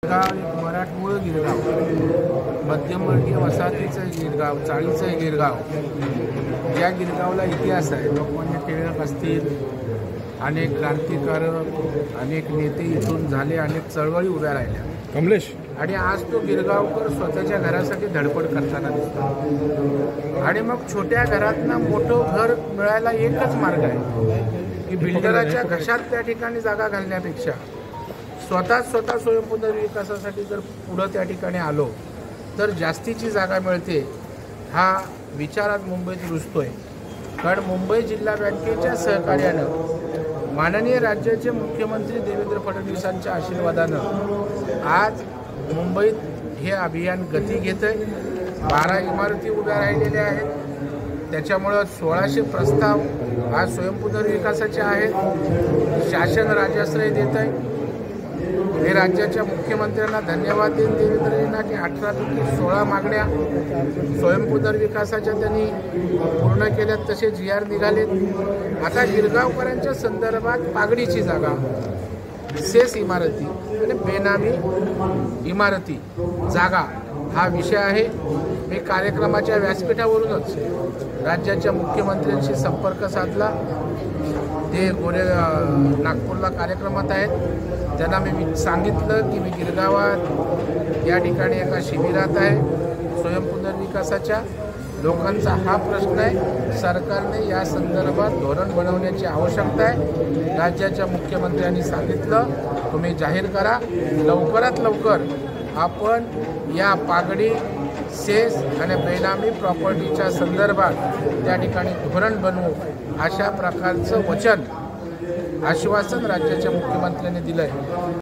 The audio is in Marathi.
गाव एक मराठमूळ गिरगाव, मध्यमवर्गीय वसाहतीचं गिरगाव, चाळीचं गिरगाव. ज्या गिरगावला इतिहास आहे. लोकमान्य टिळक असतील, अनेक क्रांतिकारक, अनेक नेते इथून झाले, अनेक चळवळी उभ्या राहिल्या. कमलेश आणि आज तो गिरगावकर स्वतःच्या घरासाठी धडपड करताना दिसतो. आणि मग छोट्या घरातनं मोठं घर मिळायला एकच मार्ग आहे की बिल्डराच्या घशात त्या ठिकाणी जागा घालण्यापेक्षा स्वतः स्वयंपूर्ण विकासासाठी जर पुढं त्या ठिकाणी आलो तर जास्तीची जागा मिळते. हा विचारात मुंबईत रुजतोय. कारण मुंबई जिल्हा बँकेच्या सहकार्यानं माननीय राज्याचे मुख्यमंत्री देवेंद्र फडणवीसांच्या आशीर्वादानं आज मुंबईत हे अभियान गती घेतंय. 12 इमारती उभ्या राहिलेल्या आहेत. त्याच्यामुळं 1600 प्रस्ताव आज स्वयंपूर्ण विकासाचे आहेत. शासन राजाश्रय देत आहे. हे राज्याच्या मुख्यमंत्र्यांना धन्यवाद देईन देवेंद्रजींना की 18 पैकी 16 मागण्या स्वयंपूर्ण विकासाच्या त्यांनी पूर्ण केल्यात. तसे GR निघालेत. आता गिरगावकरांच्या संदर्भात पागडीची जागा, सेस इमारती आणि बेनामी इमारती जागा हा विषय आहे. मी कार्यक्रमाच्या व्यासपीठावरूनच राज्याच्या मुख्यमंत्र्यांशी संपर्क साधला. ते नागपूरला कार्यक्रमात आहेत. त्यांना मी सांगितलं की मी गिरगावात या ठिकाणी एका शिबिरात आहे स्वयंपूर्ण विकासाच्या. लोकांचा हा प्रश्न आहे. सरकारने या संदर्भात धोरण बनवण्याची आवश्यकता आहे. राज्याच्या मुख्यमंत्र्यांनी सांगितलं तुम्ही जाहीर करा. लवकरात लवकर आपण या पागडी, सेस आणि बेनामी प्रॉपर्टीच्या संदर्भात त्या ठिकाणी धोरण बनवू अशा प्रकारचं वचन, आश्वासन राज्याच्या मुख्यमंत्र्यांनी दिलं आहे.